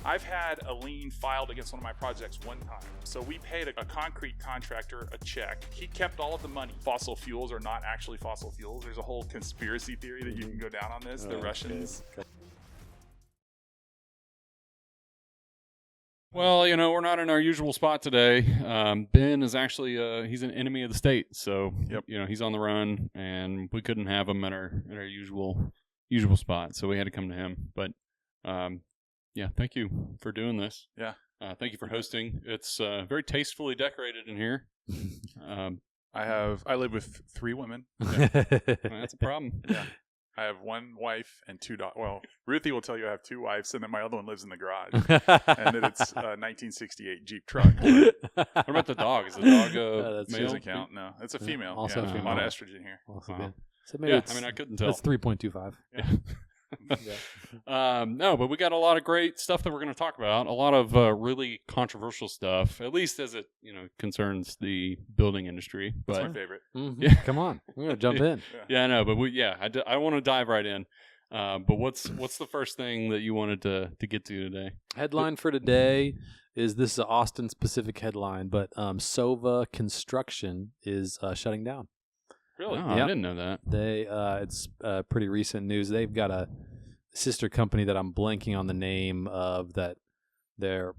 I've had a lien filed against one of my projects one time. So we paid a concrete contractor a check. He kept all of the money. Fossil fuels are not actually fossil fuels. There's a whole conspiracy theory that you can go down on this. The Russians. Okay. Well, we're not in our usual spot today. Ben is actually he's an enemy of the state, so he's on the run, and we couldn't have him at our usual spot, so we had to come to him. But thank you for doing this. Yeah, thank you for hosting. It's very tastefully decorated in here. I live with 3 women. That's a problem. Yeah. I have 1 wife and 2 daughters. Well, Ruthie will tell you I have 2 wives, and then my other one lives in the garage. And then it's a 1968 Jeep truck. What about the dog? Is the dog male? male? Doesn't count. No, it's a female. Also a female. A lot of estrogen here. Also Wow. good. So maybe I couldn't tell. That's 3.25. Yeah. No, but we got a lot of great stuff that we're going to talk about. A lot of really controversial stuff, at least as it concerns the building industry. That's But my favorite. Mm-hmm. Yeah. Come on, we're gonna jump in. I know, but I want to dive right in. But what's the first thing that you wanted to get to today? Headline for today is this is an Austin specific headline, but Sova Construction is shutting down. Really? Oh, I didn't know that. It's pretty recent news. They've got a sister company that I'm blanking on the name of that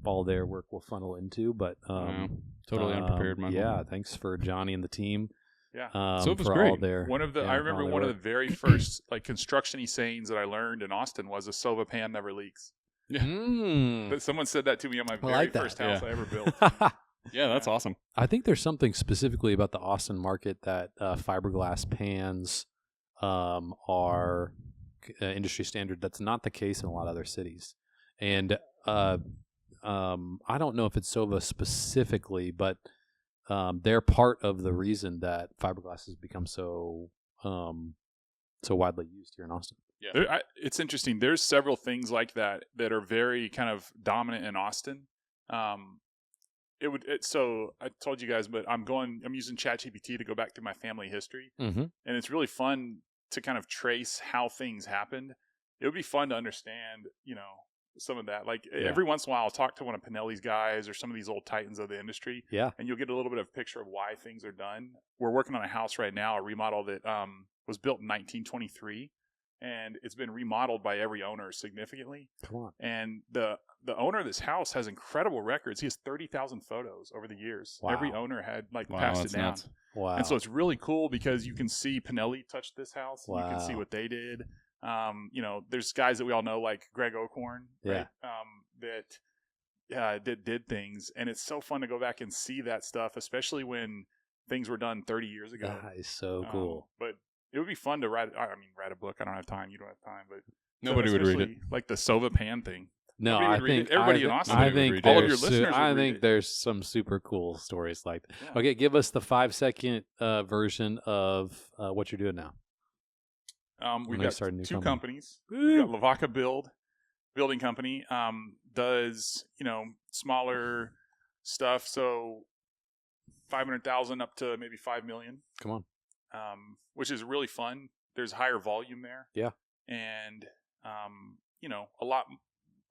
all their work will funnel into, but Wow. Totally unprepared, Michael. Yeah, thanks for Johnny and the team. Yeah. Sova's for great. all their I remember one of the very first construction-y sayings that I learned in Austin was a Sova pan never leaks. But someone said that to me on my very first house I ever built. Yeah, that's awesome. I think there's something specifically about the Austin market that fiberglass pans are industry standard. That's not the case in a lot of other cities. And I don't know if it's Sova specifically, but they're part of the reason that fiberglass has become so widely used here in Austin. Yeah, it's interesting. There's several things like that are very kind of dominant in Austin. So I told you guys, but I'm using ChatGPT to go back through my family history, and it's really fun to kind of trace how things happened. It would be fun to understand, some of that. Every once in a while, I'll talk to one of Pinelli's guys or some of these old titans of the industry, and you'll get a little bit of a picture of why things are done. We're working on a house right now, a remodel that was built in 1923. And it's been remodeled by every owner significantly. Come on. And the owner of this house has incredible records. He has 30,000 photos over the years. Wow. Every owner had passed it down. Nuts. Wow. And so it's really cool because you can see Pinelli touch this house. Wow. You can see what they did. There's guys that we all know like Greg Ocorn, right? That did things. And it's so fun to go back and see that stuff, especially when things were done 30 years ago. That is so cool. But it would be fun to write a book. I don't have time. You don't have time, but nobody would read it. Like the Sova pan thing. No, I think everybody in Austin. I think all of your listeners. I think there's some super cool stories like that. Yeah. Okay, give us the 5-second version of what you're doing now. We've got 2 companies. We've got Lavaca Building Company. Does smaller stuff. So 500,000 up to maybe 5 million. Come on. Which is really fun. There's higher volume there. Yeah. And,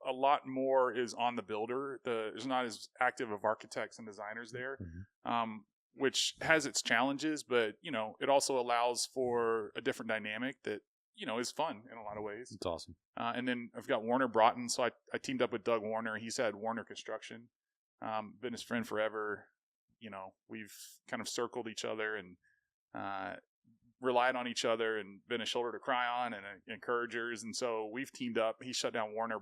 a lot more is on the builder. There's not as active of architects and designers there, which has its challenges, but, it also allows for a different dynamic that, is fun in a lot of ways. It's awesome. And then I've got Warner Broughton. So I teamed up with Doug Warner. He's had Warner Construction, been his friend forever. We've kind of circled each other and, relied on each other and been a shoulder to cry on and encouragers. And so we've teamed up. He shut down Warner.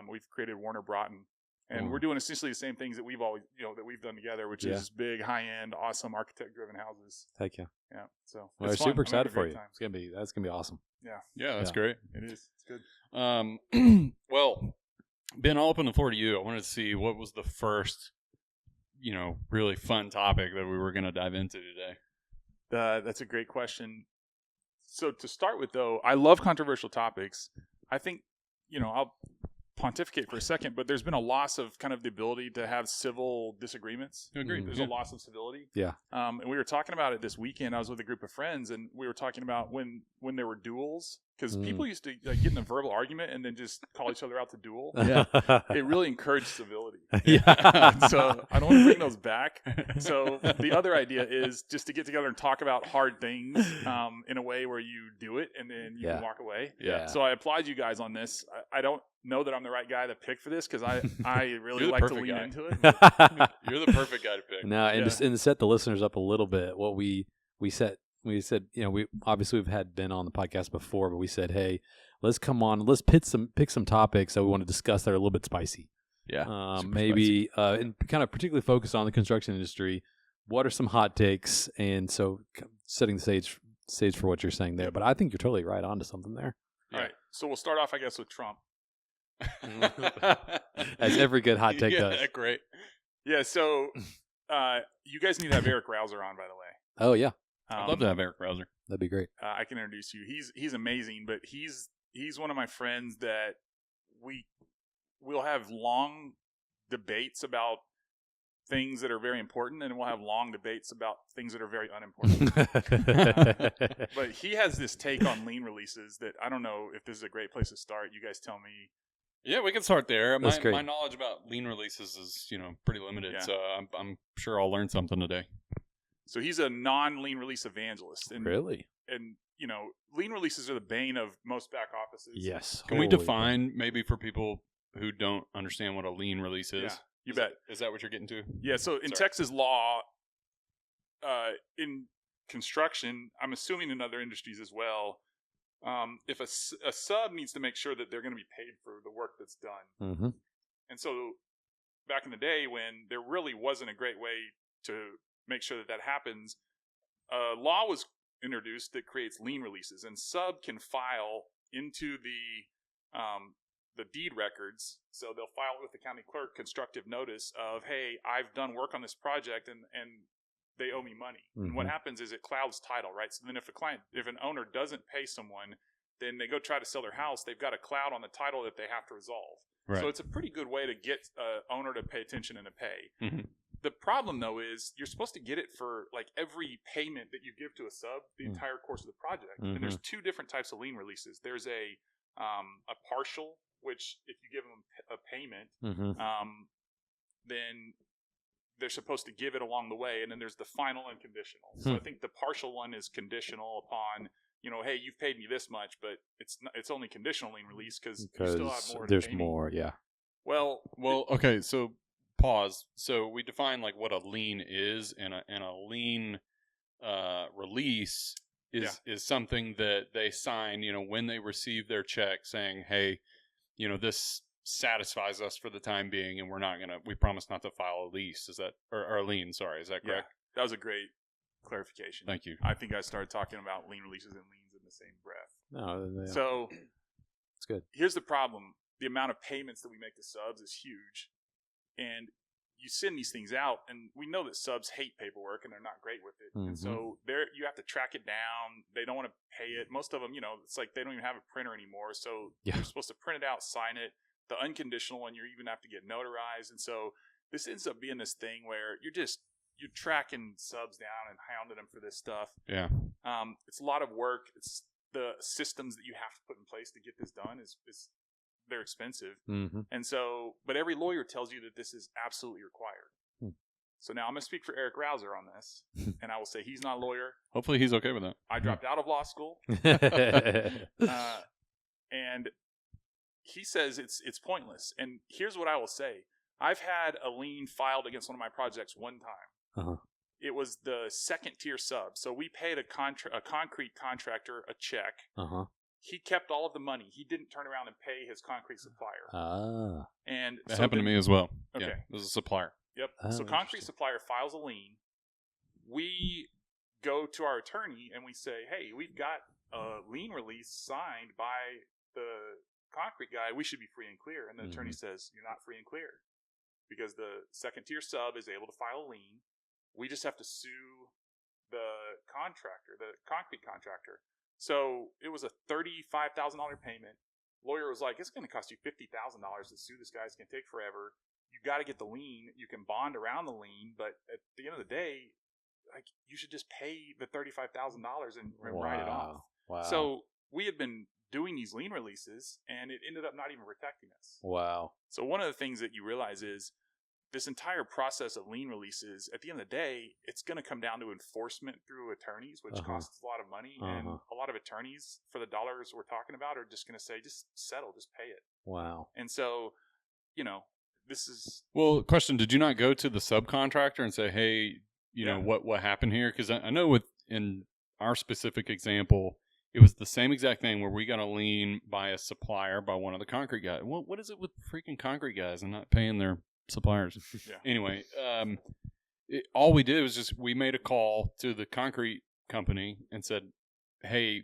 We've created Warner Broughton, and we're doing essentially the same things that we've always, that we've done together, which is big, high end, awesome architect driven houses. Heck yeah. Yeah. So we're super excited for you. That's going to be awesome. Yeah. Yeah. That's great. It is. It's good. Well, Ben, I'll open the floor to you. I wanted to see what was the first, really fun topic that we were going to dive into today. That's a great question. So to start with, though, I love controversial topics. I think, I'll pontificate for a second, but there's been a loss of kind of the ability to have civil disagreements. Agreed. There's a loss of civility. Yeah. And we were talking about it this weekend. I was with a group of friends, and we were talking about when there were duels, because people used to get in a verbal argument and then just call each other out to duel. Yeah. It really encouraged civility. Yeah. So I don't want to bring those back. So the other idea is just to get together and talk about hard things in a way where you do it and then you can walk away. Yeah. So I applaud you guys on this. I don't know that I'm the right guy to pick for this because I really like to lean into it. You're the perfect guy to pick. No, and to set the listeners up a little bit, what we said, we obviously we've had Ben on the podcast before, but we said, hey, let's come on, let's pick some topics that we want to discuss that are a little bit spicy. Yeah. Maybe and kind of particularly focus on the construction industry. What are some hot takes? And so setting the stage for what you're saying there. But I think you're totally right on to something there. All right. So we'll start off, I guess, with Trump. As every good hot take does. Great. Yeah, so you guys need to have Eric Rouser on, by the way. Oh, yeah. I'd love to have Eric Rouser. That'd be great. I can introduce you. He's amazing, but he's one of my friends that we'll have long debates about things that are very important, and we'll have long debates about things that are very unimportant. But he has this take on lien releases that I don't know if this is a great place to start. You guys tell me. Yeah, we can start there. That's great. My knowledge about lien releases is, pretty limited, Yeah. so I'm sure I'll learn something today. So he's a non-lien release evangelist. And, Really? And, lien releases are the bane of most back offices. Yes. Can we define, maybe for people who don't understand what a lien release is? Yeah, you bet. Is that what you're getting to? Yeah, so in Texas law, in construction, I'm assuming in other industries as well, if a sub needs to make sure that they're going to be paid for the work that's done. Mm-hmm. And so back in the day when there really wasn't a great way to make sure that happens, a law was introduced that creates lien releases, and sub can file into the deed records. So they'll file with the county clerk constructive notice of, hey, I've done work on this project and they owe me money. Mm-hmm. And what happens is it clouds title, right? So then if an owner doesn't pay someone, then they go try to sell their house, they've got a cloud on the title that they have to resolve. Right. So it's a pretty good way to get an owner to pay attention and to pay. Mm-hmm. The problem, though, is you're supposed to get it for every payment that you give to a sub the entire course of the project. Mm-hmm. And there's two different types of lien releases. There's a partial, which if you give them a payment, then they're supposed to give it along the way. And then there's the final and conditional. So I think the partial one is conditional upon, hey, you've paid me this much, but it's only conditional lien release because you still have more. There's more, yeah. Well, okay, so pause. So we define what a lien is, and a lien release is something that they sign, when they receive their check saying, hey, this satisfies us for the time being, and we promise not to file a lease. Is that, or a lien? Sorry, is that correct? Yeah, that was a great clarification. Thank you. I think I started talking about lien releases and liens in the same breath. No, yeah. So it's good. Here's the problem: the amount of payments that we make to subs is huge, and you send these things out, and we know that subs hate paperwork and they're not great with it. Mm-hmm. And so you have to track it down. They don't want to pay it. Most of them, it's like they don't even have a printer anymore. So you're supposed to print it out, sign it. The unconditional one, you even have to get notarized. And so this ends up being this thing where you're tracking subs down and hounding them for this stuff. Yeah. It's a lot of work. It's the systems that you have to put in place to get this done is they're expensive. Mm-hmm. And so, but every lawyer tells you that this is absolutely required. So now I'm going to speak for Eric Rouser on this, and I will say he's not a lawyer. Hopefully he's okay with that. I dropped out of law school. And he says it's pointless. And here's what I will say. I've had a lien filed against one of my projects one time. Uh-huh. It was the second tier sub. So we paid a concrete contractor a check. Uh-huh. He kept all of the money. He didn't turn around and pay his concrete supplier. And that happened to me as well. Okay. Yeah, it was a supplier. Yep. So concrete supplier files a lien. We go to our attorney and we say, hey, we've got a lien release signed by the concrete guy. We should be free and clear. And the attorney says, you're not free and clear because the second tier sub is able to file a lien. We just have to sue the contractor, the concrete contractor. So it was a $35,000 payment. Lawyer was like, it's going to cost you $50,000 to sue this guy. It's going to take forever. You got to get the lien. You can bond around the lien, but at the end of the day, you should just pay the $35,000 and write it off. Wow. So we had been doing these lien releases, and it ended up not even protecting us. Wow. So one of the things that you realize is this entire process of lien releases, at the end of the day, it's going to come down to enforcement through attorneys, which costs a lot of money. And a lot of attorneys, for the dollars we're talking about, are just going to say, just settle, just pay it. Wow. And so, this is... Well, question, did you not go to the subcontractor and say, hey, you know, what happened here? Because I know in our specific example, it was the same exact thing where we got a lien by a supplier, by one of the concrete guys. What is it with freaking concrete guys and not paying their suppliers? Anyway, all we did was we made a call to the concrete company and said, hey,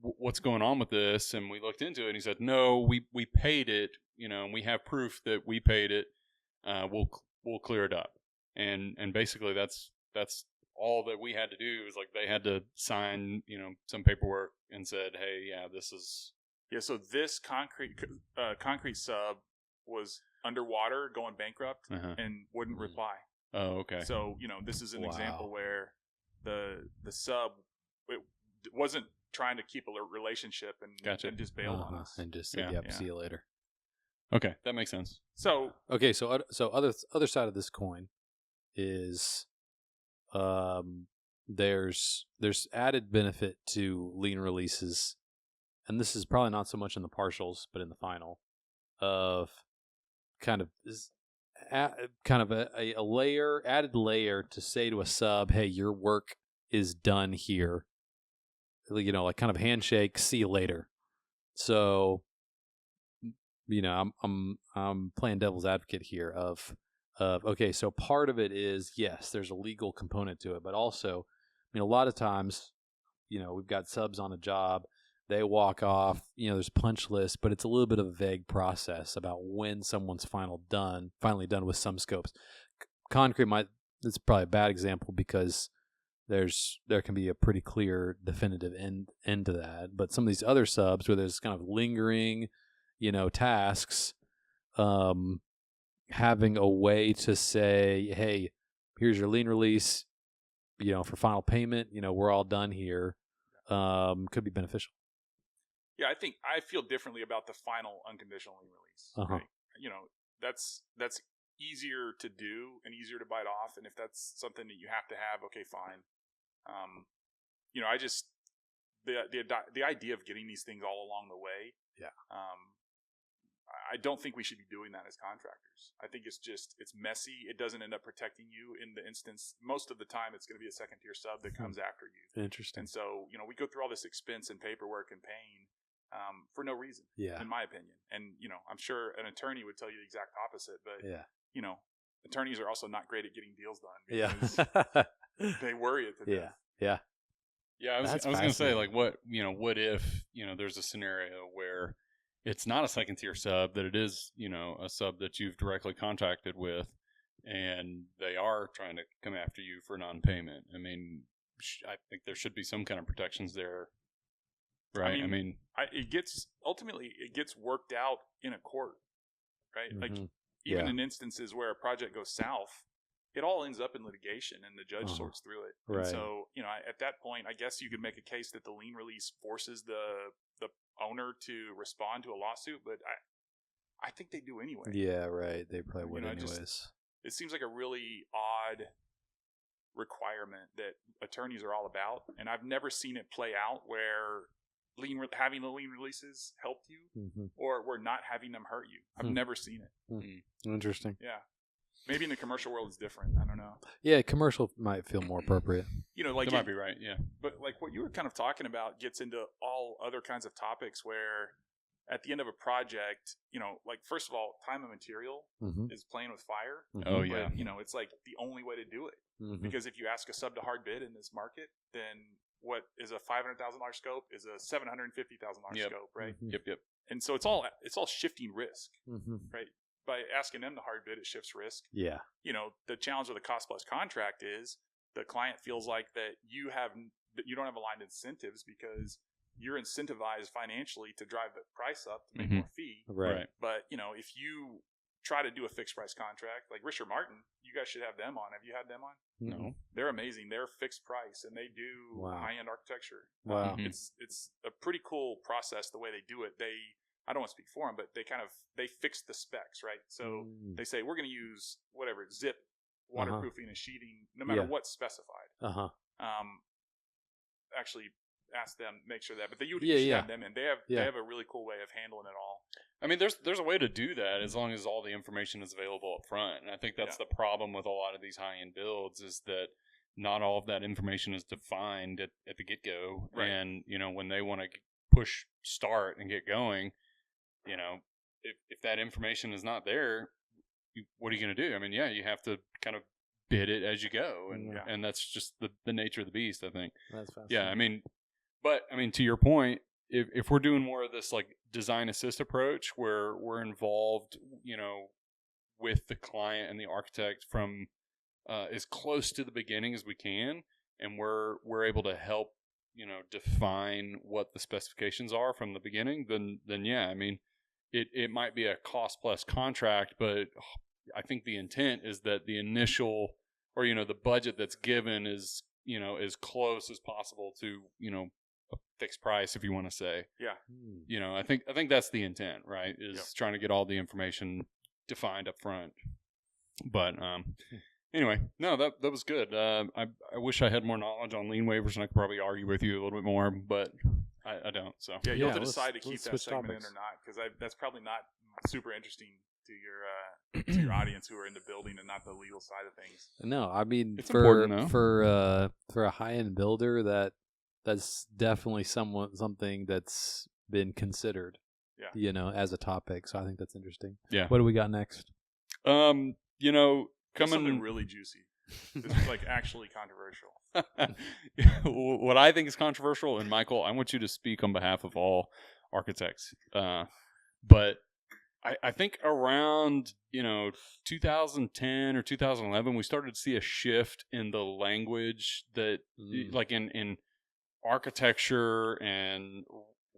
what's going on with this? And we looked into it, and he said, no, we paid it, and we have proof that we paid it. We'll clear it up. And basically that's all that we had to do. Was like they had to sign, some paperwork and said, hey, this is... Yeah, so this concrete sub was underwater, going bankrupt, and wouldn't reply. Oh, okay. So, this is an example where the sub it wasn't trying to keep a relationship and just bailed on us. And just said, see you later. Okay, that makes sense. So other side of this coin is there's added benefit to lien releases, and this is probably not so much in the partials, but in the final, of kind of a added layer to say to a sub, hey, your work is done here. Like kind of handshake, see you later. So, I'm playing devil's advocate here of okay, so part of it is, yes, there's a legal component to it, but also, a lot of times, we've got subs on a job, they walk off, there's a punch list, but it's a little bit of a vague process about when someone's finally done with some scopes. Concrete it's probably a bad example because there can be a pretty clear definitive end to that, but some of these other subs where there's kind of lingering, tasks, having a way to say, hey, here's your lien release, for final payment, we're all done here, could be beneficial. Yeah, I feel differently about the final unconditional lien release. Right? That's easier to do and easier to bite off, and if that's something that you have to have, okay, fine. I just the idea of getting these things all along the way. Yeah. I don't think we should be doing that as contractors. I think it's messy. It doesn't end up protecting you in the instance. Most of the time, it's going to be a second tier sub that comes after you. Interesting. And so, we go through all this expense and paperwork and pain for no reason, in my opinion. And, I'm sure an attorney would tell you the exact opposite, but, attorneys are also not great at getting deals done because they worry it to death. Yeah. Yeah, I was going to say, like, what if, there's a scenario where it's not a second tier sub, that it is, a sub that you've directly contracted with, and they are trying to come after you for non-payment. I mean, I think there should be some kind of protections there, right? It gets worked out in a court, right? Like, even in instances where a project goes south, it all ends up in litigation, and the judge sorts through it. Right. And so, at that point, I guess you could make a case that the lien release forces the owner to respond to a lawsuit, but I think they do anyway. Yeah, right. They probably would anyways. It seems like a really odd requirement that attorneys are all about, and I've never seen it play out where having the lien releases helped you, or where not having them hurt you. I've never seen it. Interesting. Yeah. Maybe in the commercial world it's different. I don't know. Yeah, commercial might feel more appropriate. Like that might be right. Yeah. But like what you were kind of talking about gets into all other kinds of topics where at the end of a project, like first of all, time and material is playing with fire. Oh yeah. But, it's like the only way to do it because if you ask a sub to hard bid in this market, then what is a $500,000 scope is a $750,000 scope, right? Yep. And so it's all shifting risk, right? By asking them to hard bid, it shifts risk. Yeah. The challenge of the cost plus contract is the client feels like that you don't have aligned incentives because you're incentivized financially to drive the price up to make more fee. Right. But, if you try to do a fixed price contract. Like Richard Martin, you guys should have them on. Have you had them on? No. They're amazing. They're fixed price, and they do high end architecture. Wow. It's a pretty cool process the way they do it. I don't want to speak for them, but they fix the specs, right? So they say we're going to use whatever zip, waterproofing, and sheething, no matter what's specified. Actually, ask them, make sure that. But you should have them in. They have a really cool way of handling it all. I mean, there's a way to do that as long as all the information is available up front. And I think that's the problem with a lot of these high-end builds is that not all of that information is defined at the get-go. Right. And, when they want to push start and get going, if that information is not there, what are you going to do? I mean, you have to kind of bid it as you go. And that's just the nature of the beast, I think. That's fascinating. Yeah, to your point, if we're doing more of this like design assist approach where we're involved, with the client and the architect from as close to the beginning as we can, and we're able to help, define what the specifications are from the beginning, then yeah, I mean, it might be a cost plus contract, but I think the intent is that the initial or, the budget that's given is, as close as possible to, a fixed price, if you want to say. Yeah. I think that's the intent, right? Is trying to get all the information defined up front. But anyway, no, that was good. I wish I had more knowledge on lien waivers, and I could probably argue with you a little bit more, but I don't. So you'll have to decide to keep that segment in or not, because that's probably not super interesting to your audience who are in the building and not the legal side of things. No, I mean, it's for a high end builder, that's definitely something that's been considered. Yeah. As a topic. So I think that's interesting. Yeah. What do we got next? Coming something really juicy. It's like actually controversial. What I think is controversial, and Michael, I want you to speak on behalf of all architects. But I think around 2010 or 2011, we started to see a shift in the language that, like in architecture and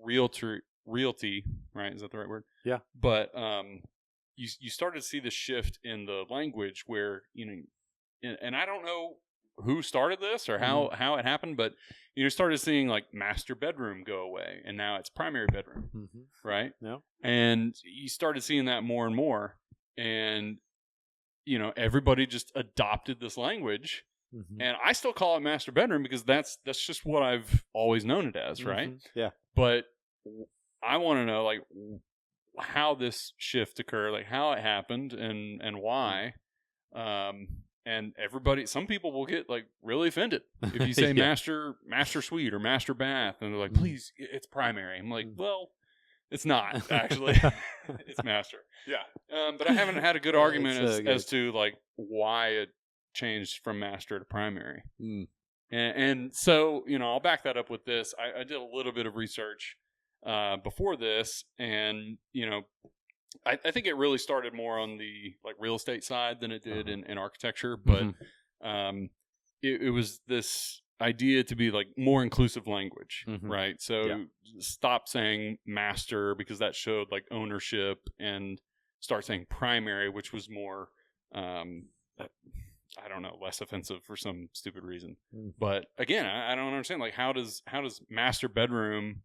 realty, right? Is that the right word? Yeah. But you started to see the shift in the language where and I don't know who started this or how it happened, but you started seeing like master bedroom go away, and now it's primary bedroom, right? Yeah. And you started seeing that more and more, and everybody just adopted this language, and I still call it master bedroom because that's just what I've always known it as, right? Yeah. But I want to know like how this shift occurred, like how it happened, and why. And some people will get like really offended if you say master suite or master bath, and they're like, please, it's primary. I'm like, well, it's not actually. It's master. Yeah. But I haven't had a good argument as to like why it changed from master to primary. And so, I'll back that up with this. I did a little bit of research before this, and I think it really started more on the like real estate side than it did in architecture, but it was this idea to be like more inclusive language, right? So stop saying master because that showed like ownership, and start saying primary, which was more I don't know, less offensive for some stupid reason. But again, I don't understand like how does master bedroom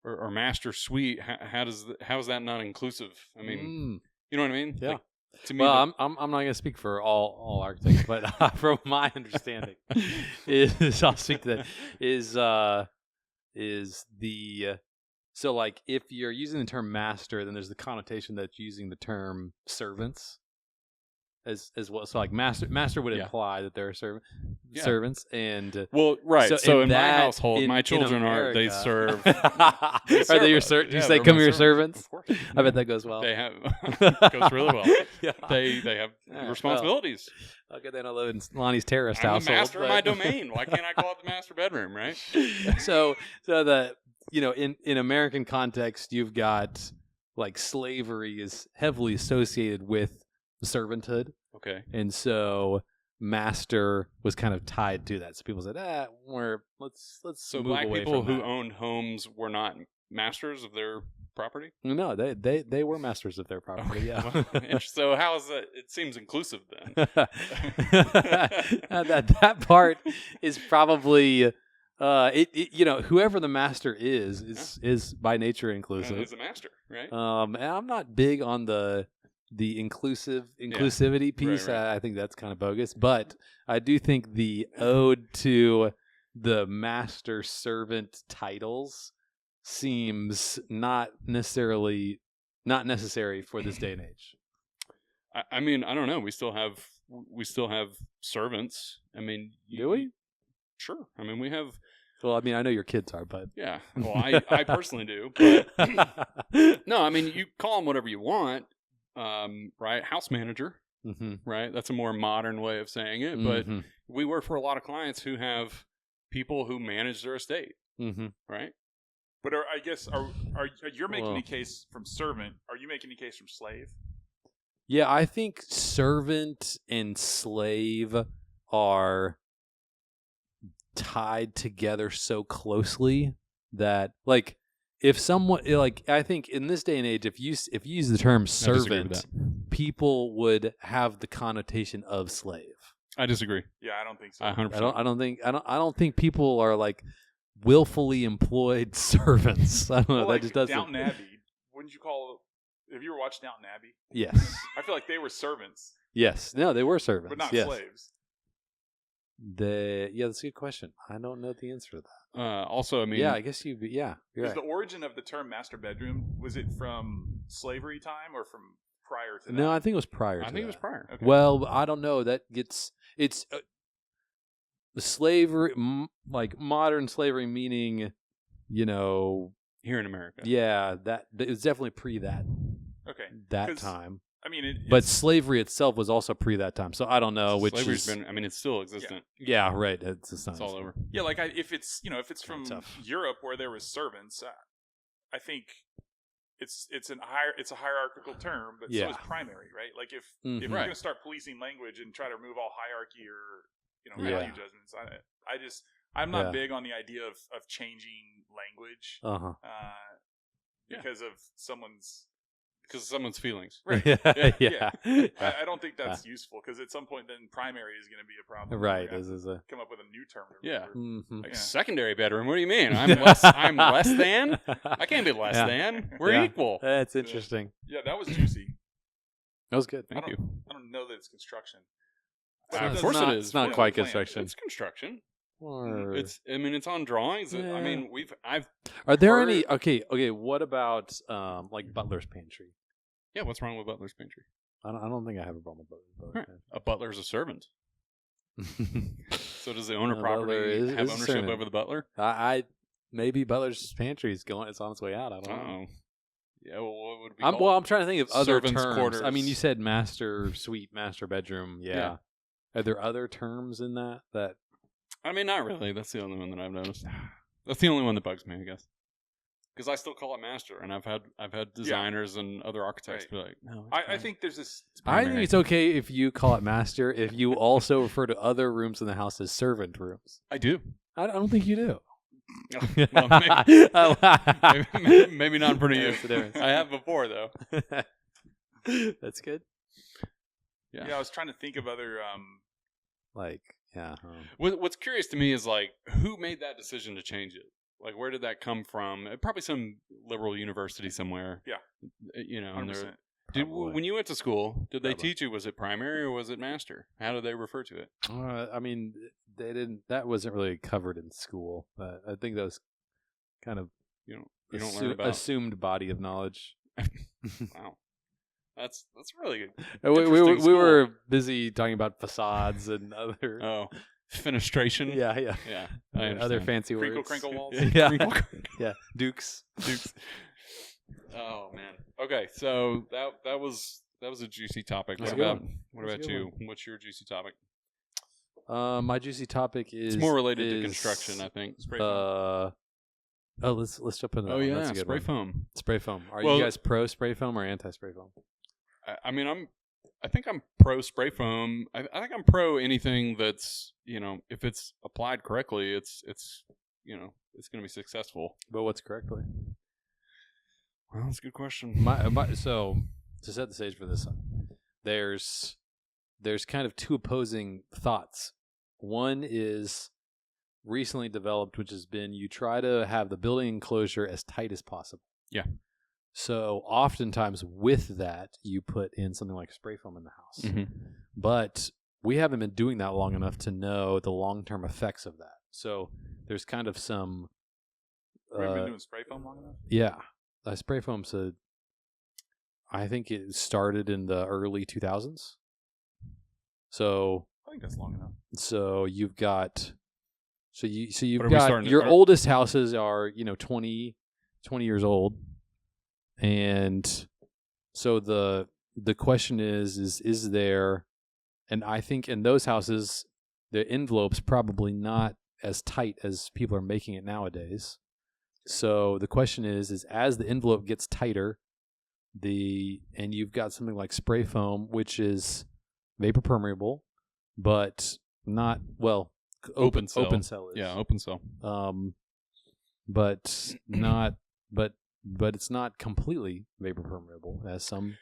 or master suite, how is that not inclusive? I mean, you know what I mean? Yeah. Like, to me, I'm not going to speak for all architects, but from my understanding, I'll speak to that. Is the so like if you're using the term master, then there's the connotation that you're using the term servants as well. So like master would imply that there are servants, and right. So in my household, my children they serve. Are they your servants? Do you say, "Come here, servants"? Of course. I bet that goes well. They have goes really well. They have responsibilities. Okay, then I live in Lonnie's terraced household. I'm the master of my domain. Why can't I call it the master bedroom? Right. So the in American context, you've got like slavery is heavily associated with servanthood. Okay. And so master was kind of tied to that. So people said, let's so move black away people from who that. owned homes were not masters of their property? No, they were masters of their property. Yeah. Well, so how is that? It seems inclusive then. that part is probably whoever the master is by nature inclusive. Is a master, right? And I'm not big on the inclusivity piece. Right. I think that's kind of bogus, but I do think the ode to the master servant titles seems not necessary for this day and age. I mean, I don't know. We still have servants. I mean, do we? Sure. I mean, we have. Well, I mean, I know your kids are, but yeah. Well, I personally do. But no, I mean, you call them whatever you want, right? House manager, right? That's a more modern way of saying it. But we work for a lot of clients who have people who manage their estate, right? But you're making a case from servant? Are you making a case from slave? Yeah, I think servant and slave are tied together so closely that, like, if someone, like, I think in this day and age, if you use the term servant, people would have the connotation of slave. I disagree. Yeah, I don't think so. 100%. I don't think people are like willfully employed servants. I don't know. Well, that like just doesn't. Downton Abbey. Wouldn't you call? Have you ever watched Downton Abbey? Yes. I feel like they were servants. Yes. No, they were servants, but not slaves. That's a good question. I don't know the answer to that. Also, I mean, I guess you're Is right. the origin of the term master bedroom, was it from slavery time or from prior to that? No, I think it was prior. I think it was prior. Okay. Well, I don't know. It's slavery, like modern slavery, meaning, here in America. Yeah, that it was definitely pre that. Okay. That time. I mean, but slavery itself was also pre that time, so I don't know which. Slavery's been. I mean, it's still existent. Yeah, right. It's all over. Yeah, like if it's from Europe where there was servants, I think it's a hierarchical term, but so is primary, right? Like if you're going to start policing language and try to remove all hierarchy or value judgments, I'm not big on the idea of changing language because of someone's feelings. Right. Yeah. I don't think that's useful because at some point then primary is going to be a problem. Right. This is come up with a new term. Like secondary bedroom. What do you mean? I'm less than? I can't be less than. We're equal. That's interesting. Yeah, that was juicy. That was good. Thank you. I don't know that it's construction. Of course it is. It's not quite construction. It's construction. Or... It's on drawings. Yeah. I mean, Are there any? Okay. What about like Butler's Pantry? Yeah, what's wrong with Butler's Pantry? I don't think I have a problem with Butler's Pantry. A butler's a servant. So does the owner property have ownership over the butler? Maybe Butler's Pantry is it's on its way out. I don't know. Yeah, well, what would it be called? I'm trying to think of other terms. Quarters. I mean, you said master suite, master bedroom. Yeah. Are there other terms in that? I mean, not really. That's the only one that I've noticed. That's the only one that bugs me, I guess. Because I still call it master, and I've had designers and other architects be like, no. I think there's this. I think it's okay if you call it master if you also refer to other rooms in the house as servant rooms. I do. I don't think you do. Well, maybe not in front of you. I have before though. That's good. Yeah, I was trying to think of other What's curious to me is like who made that decision to change it? Like where did that come from? Probably some liberal university somewhere. Yeah. 100%. When you went to school, did they teach you, was it primary or was it master? How did they refer to it? I mean, they didn't. That wasn't really covered in school. But I think that was kind of you don't learn about assumed body of knowledge. Wow, that's really good. We were busy talking about facades and other fenestration. Yeah. Other fancy words. Crinkle walls. Yeah. Dukes. Oh man. Okay, so that was a juicy topic. What about you? What's your juicy topic? My juicy topic is it's more related to construction, I think. Spray foam. Let's jump into that. Oh yeah, that's a good spray one. foam. Spray foam. Are you guys pro spray foam or anti spray foam? I mean, I think I'm pro spray foam. I think I'm pro anything that's if it's applied correctly, it's going to be successful. But what's correctly? Well, that's a good question. So to set the stage for this, there's kind of two opposing thoughts. One is recently developed, which has been you try to have the building enclosure as tight as possible. Yeah. So oftentimes with that, you put in something like spray foam in the house. Mm-hmm. But we haven't been doing that long enough to know the long-term effects of that. So there's kind of some... We've been doing spray foam long enough? Yeah. Spray foam's I think it started in the early 2000s. So I think that's long enough. So you've got... So you've But got your oldest houses are 20 years old, and so the question is there, and I think in those houses the envelope's probably not as tight as people are making it nowadays. So the question is as the envelope gets tighter, and you've got something like spray foam, which is vapor permeable, but not open cell is. Yeah, open cell. But it's not completely vapor permeable as some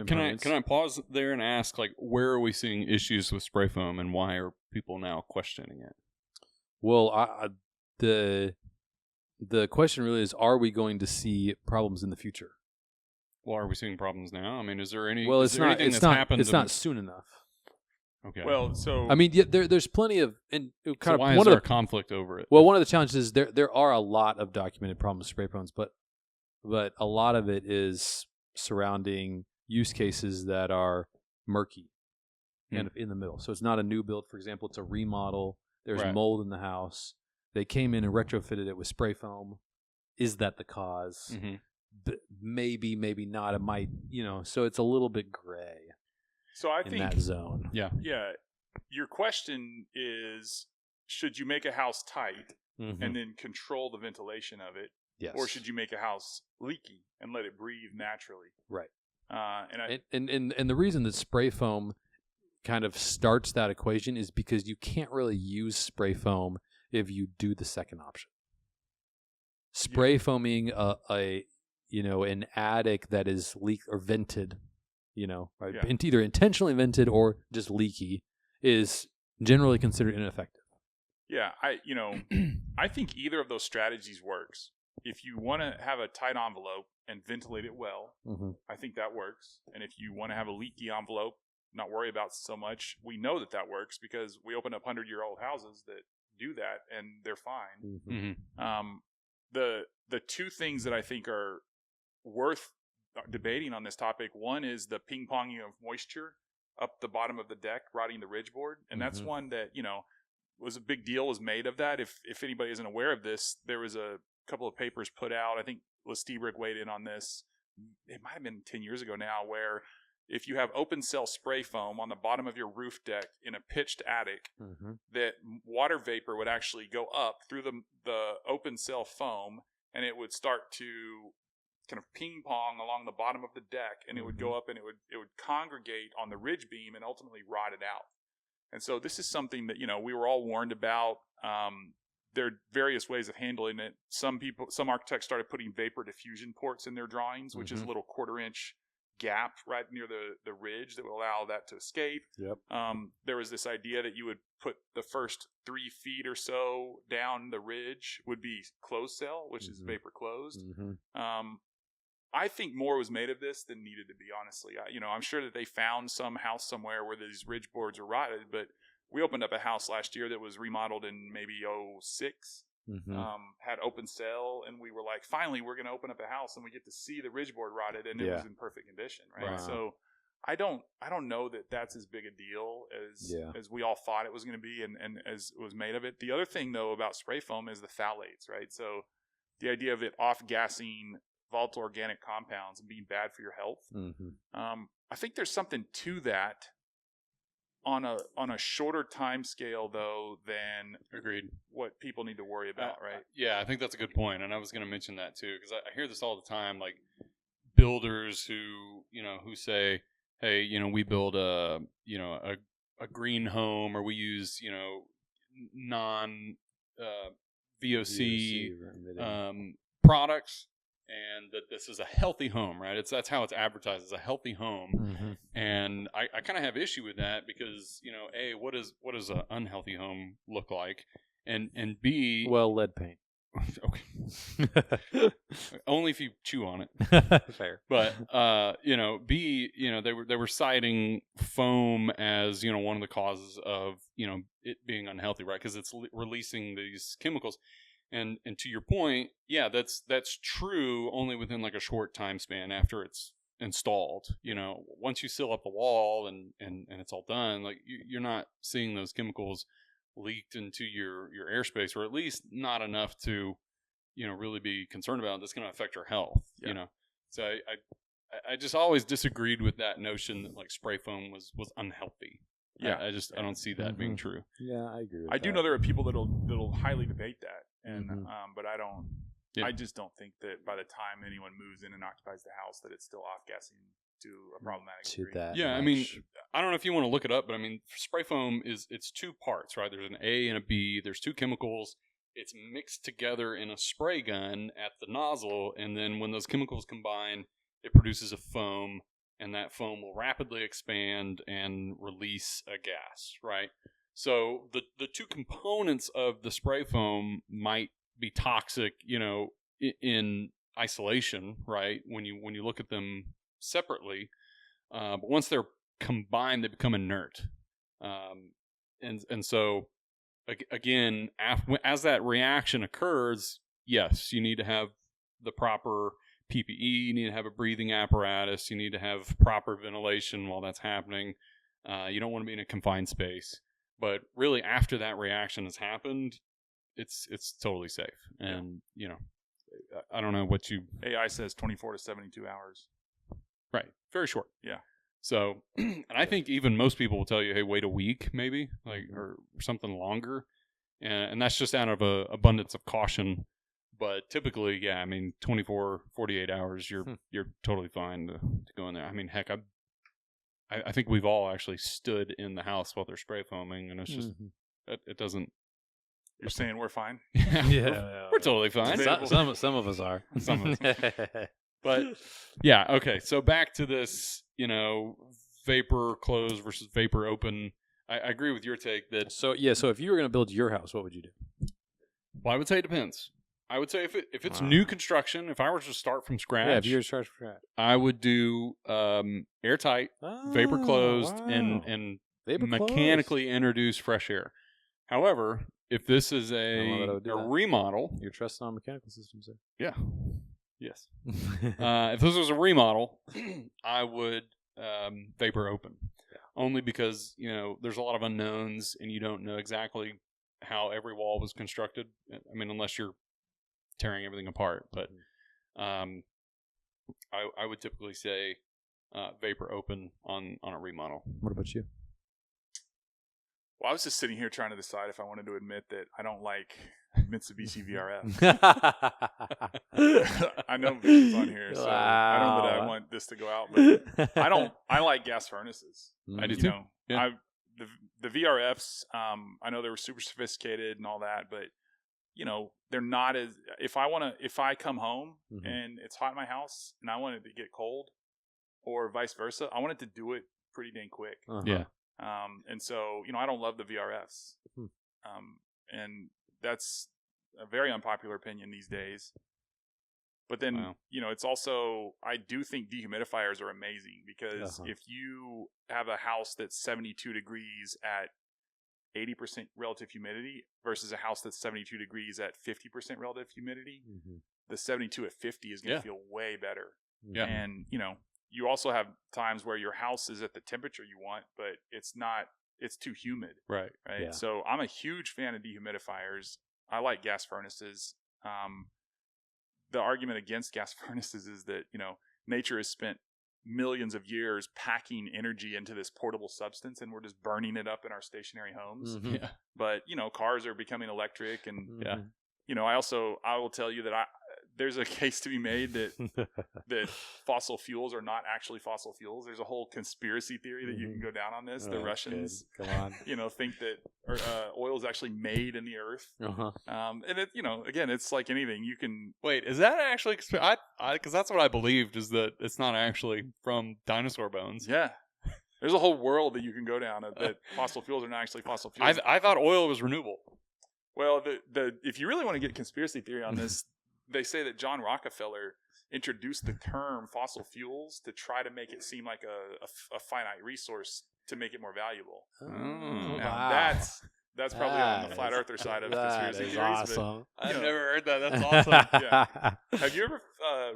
Can I pause there and ask, like, where are we seeing issues with spray foam, and why are people now questioning it? Well, the question really is, are we going to see problems in the future? Well, are we seeing problems now? I mean, is there any? Well, anything that's happened? It's not soon enough. Okay. Well, so I mean, there's plenty of why is there a conflict over it? Well, one of the challenges is there are a lot of documented problems with spray foams, but a lot of it is surrounding use cases that are murky kind of in the middle. So it's not a new build, for example, it's a remodel. There's mold in the house. They came in and retrofitted it with spray foam. Is that the cause? Mm-hmm. Maybe not. It might, so it's a little bit gray. So I in think that zone. Yeah. Your question is, should you make a house tight and then control the ventilation of it? Yes. Or should you make a house leaky and let it breathe naturally? Right. And the reason that spray foam kind of starts that equation is because you can't really use spray foam if you do the second option. Spray foaming an attic that is leaked or vented, right? Either intentionally vented or just leaky, is generally considered ineffective. Yeah, I think either of those strategies works. If you want to have a tight envelope and ventilate it well, I think that works. And if you want to have a leaky envelope, not worry about so much, we know that works because we open up 100-year-old houses that do that and they're fine. The two things that I think are worth debating on this topic, one is the ping-ponging of moisture up the bottom of the deck, rotting the ridge board. And that's one that, was a big deal, was made of that. If anybody isn't aware of this, there was a couple of papers put out. I think Lestibrick weighed in on this. It might have been 10 years ago now, where if you have open cell spray foam on the bottom of your roof deck in a pitched attic, that water vapor would actually go up through the open cell foam, and it would start to kind of ping pong along the bottom of the deck, and it would go up and it would congregate on the ridge beam and ultimately rot it out. And so this is something that, we were all warned about. There are various ways of handling it. Some architects started putting vapor diffusion ports in their drawings, which is a little 1/4-inch gap right near the ridge that will allow that to escape. Yep. There was this idea that you would put the first 3 feet or so down the ridge would be closed cell, which is vapor closed. I think more was made of this than needed to be, honestly. I'm sure that they found some house somewhere where these ridge boards are rotted, but we opened up a house last year that was remodeled in maybe 2006, had open cell, and we were like, finally, we're going to open up a house and we get to see the ridge board rotted, and it was in perfect condition, right? Wow. So I don't know that that's as big a deal as we all thought it was going to be and as it was made of it. The other thing, though, about spray foam is the phthalates, right? So the idea of it off-gassing volatile organic compounds and being bad for your health. I think there's something to that on a shorter time scale, though, than what people need to worry about, right? Yeah, I think that's a good point, and I was going to mention that too, because I hear this all the time, like builders who say, hey, we build a green home, or we use non VOC products. and that this is a healthy home, right? That's how it's advertised, as a healthy home. Mm-hmm. And I kind of have issue with that because, A, what does an unhealthy home look like? And B, Well, lead paint. okay, only if you chew on it. Fair. But B, they were citing foam as one of the causes of it being unhealthy, right? Because it's releasing these chemicals. And to your point, yeah, that's true only within like a short time span after it's installed. Once you seal up the wall and it's all done, like you're not seeing those chemicals leaked into your airspace, or at least not enough to really be concerned about. That's going to affect your health. Yeah. So I just always disagreed with that notion that like spray foam was unhealthy. Yeah, I don't see that being true. Yeah, I agree with I that. do know there are people that'll highly debate that, and but I don't. Yeah. I just don't think that by the time anyone moves in and occupies the house, that it's still off-gassing to a problematic degree. that. Yeah, I mean, I don't know if you want to look it up, but I mean, spray foam it's two parts, right? There's an A and a B. There's two chemicals. It's mixed together in a spray gun at the nozzle, and then when those chemicals combine, it produces a foam, and that foam will rapidly expand and release a gas, right? So the two components of the spray foam might be toxic, in isolation, right? When you look at them separately, but once they're combined, they become inert, and so again, as that reaction occurs, yes, you need to have the proper PPE, you need to have a breathing apparatus, you need to have proper ventilation while that's happening. You don't want to be in a confined space, but really after that reaction has happened, it's totally safe. And I don't know what you AI says 24 to 72 hours. right, very short. Yeah. So, and I think even most people will tell you, hey, wait a week maybe, like, or something longer. And that's just out of a abundance of caution. But typically, yeah, I mean, 24, 48 hours, you're totally fine to go in there. I mean, heck, I think we've all actually stood in the house while they're spray foaming, and it's just, it doesn't. You're saying we're fine? Yeah, we're totally fine. Some of us are. Some of us. But yeah, okay. So back to this, vapor closed versus vapor open. I agree with your take that. So if you were going to build your house, what would you do? Well, I would say it depends. I would say if it's new construction, if I were to start from scratch, if you were to start from scratch, I would do airtight, vapor closed, and vapor mechanically introduce fresh air. However, if this is a remodel, you're trusting on mechanical systems there. Yeah. Yes. If this was a remodel, I would vapor open. Yeah. Only because, there's a lot of unknowns and you don't know exactly how every wall was constructed. I mean, unless you're tearing everything apart. But I would typically say vapor open on a remodel. What about you? Well, I was just sitting here trying to decide if I wanted to admit that I don't like Mitsubishi VRF. I know Vic's on here, so I don't know that I want this to go out, but I like gas furnaces. I do too. Yeah. The VRFs, I know they were super sophisticated and all that, but they're not as, if I come home and it's hot in my house and I want it to get cold or vice versa, I want it to do it pretty dang quick. Yeah. And so, I don't love the VRFs. And that's a very unpopular opinion these days. But then, it's also, I do think dehumidifiers are amazing because if you have a house that's 72 degrees at 80% relative humidity versus a house that's 72 degrees at 50% relative humidity, the 72 at 50 is going to feel way better. Yeah. And, you also have times where your house is at the temperature you want, but it's too humid. Right. Yeah. So I'm a huge fan of dehumidifiers. I like gas furnaces. The argument against gas furnaces is that, nature has spent millions of years packing energy into this portable substance and we're just burning it up in our stationary homes. Yeah. But, cars are becoming electric and, I will tell you that there's a case to be made that fossil fuels are not actually fossil fuels. There's a whole conspiracy theory that you can go down on this. The Russians, come on, think that oil is actually made in the earth. And it, again, it's like anything. You can wait. Is that actually? Because that's what I believed, is that it's not actually from dinosaur bones. Yeah. There's a whole world that you can go down that fossil fuels are not actually fossil fuels. I thought oil was renewable. Well, if you really want to get conspiracy theory on this, they say that John Rockefeller introduced the term fossil fuels to try to make it seem like a finite resource to make it more valuable. Now, that's probably on the flat earther side of conspiracy theories. Awesome. I've never heard that. That's awesome. Yeah. Have you ever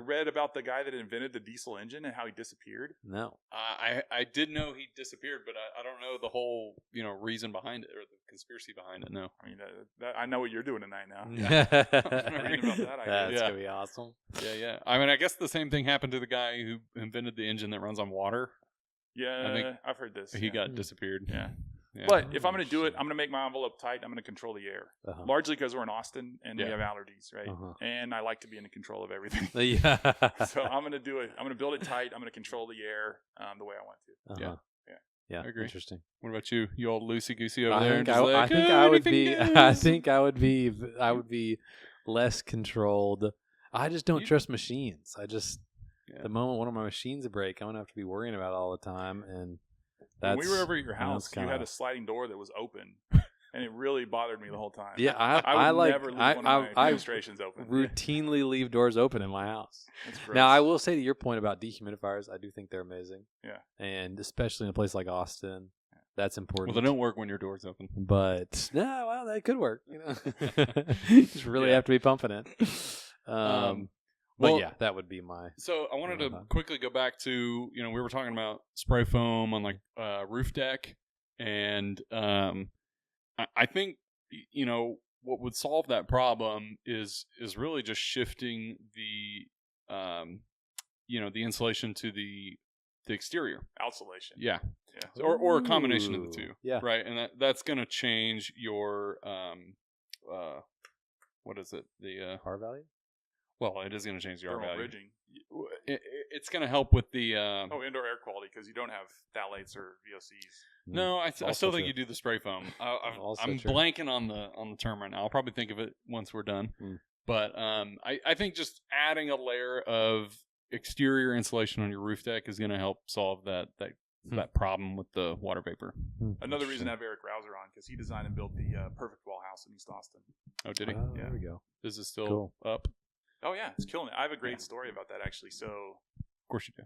read about the guy that invented the diesel engine and how he disappeared? No. I did know he disappeared, but I don't know the whole reason behind it or the conspiracy behind it. No. I mean, I know what you're doing tonight now. Reading about that, that's gonna be awesome. Yeah. I mean, I guess the same thing happened to the guy who invented the engine that runs on water. Yeah, I think I've heard this. He got disappeared. Yeah. But if I'm going to do it, I'm going to make my envelope tight. I'm going to control the air, largely because we're in Austin and we have allergies, right? And I like to be in control of everything. So I'm going to do it. I'm going to build it tight. I'm going to control the air the way I want to. Yeah, I agree. Interesting. What about you? You old loosey goosey over there? I think I would be. I think I would be less controlled. I just don't trust machines. The moment one of my machines break, I'm gonna have to be worrying about it all the time. And when we were over at your house, you had a sliding door that was open, and it really bothered me the whole time. Yeah, I would never leave one of my demonstrations open. Routinely leave doors open in my house. Now, I will say to your point about dehumidifiers, I do think they're amazing. Yeah, and especially in a place like Austin, that's important. Well, they don't work when your door's open. But they could work. You just really have to be pumping it. But that would be my. So I wanted to quickly go back to we were talking about spray foam on like roof deck, and I think what would solve that problem is really just shifting the the insulation to the exterior outsulation. Yeah. Or a combination of the two. Yeah. Right, and that's going to change your what is it, the R value? Well, it is going to change the R value. Ridging. It's going to help with the indoor air quality because you don't have phthalates or VOCs. No, I still think you do the spray foam. I'm blanking on the term right now. I'll probably think of it once we're done. But I think just adding a layer of exterior insulation on your roof deck is going to help solve that problem with the water vapor. Another reason to have Eric Rouser on, because he designed and built the perfect wall house in East Austin. Oh, did he? There we go. Is it still up? Oh, yeah. It's killing it. I have a great story about that, actually. So, of course you do.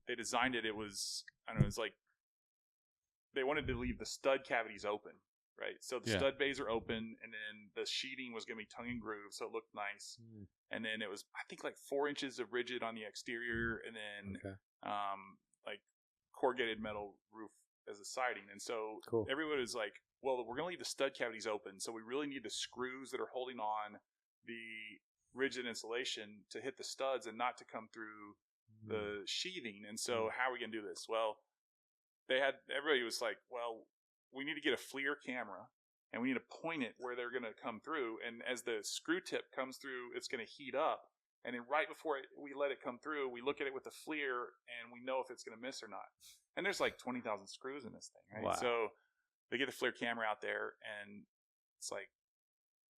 They designed it. It was, I don't know, it's like they wanted to leave the stud cavities open, right? So the stud bays are open, and then the sheeting was going to be tongue and groove, so it looked nice. And then it was, I think, like 4 inches of rigid on the exterior, and then like corrugated metal roof as a siding. And so everyone was like, well, we're going to leave the stud cavities open, so we really need the screws that are holding on the rigid insulation to hit the studs and not to come through the sheathing. And so how are we going to do this? Well, everybody was like, well, we need to get a FLIR camera and we need to point it where they're going to come through. And as the screw tip comes through, it's going to heat up. And then right before we let it come through, we look at it with the FLIR and we know if it's going to miss or not. And there's like 20,000 screws in this thing, right? Wow. So they get the FLIR camera out there and it's like,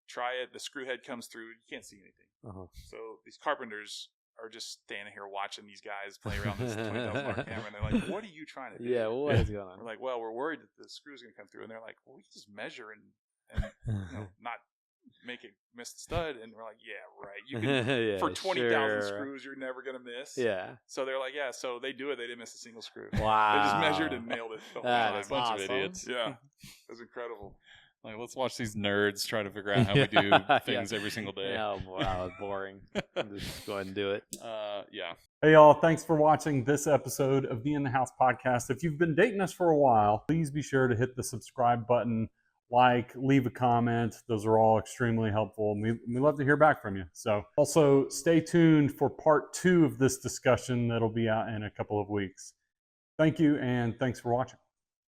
try it. The screw head comes through. You can't see anything. So these carpenters are just standing here watching these guys play around this $20,000 camera, and they're like, "What are you trying to do?" Yeah, what is going on? We're like, "Well, we're worried that the screw's going to come through," and they're like, "Well, we can just measure and not make it miss the stud." And we're like, "Yeah, right. You can for 20,000 screws, you're never going to miss." Yeah. So they're like, "Yeah." So they do it. They didn't miss a single screw. Wow. They just measured and nailed it. That is a bunch of idiots. Yeah, it was incredible. Like, let's watch these nerds try to figure out how we do things every single day. Yeah, wow, it's boring. Just go ahead and do it. Yeah. Hey, y'all. Thanks for watching this episode of the In the House podcast. If you've been dating us for a while, please be sure to hit the subscribe button, leave a comment. Those are all extremely helpful. And we love to hear back from you. So also stay tuned for part 2 of this discussion that'll be out in a couple of weeks. Thank you, and thanks for watching.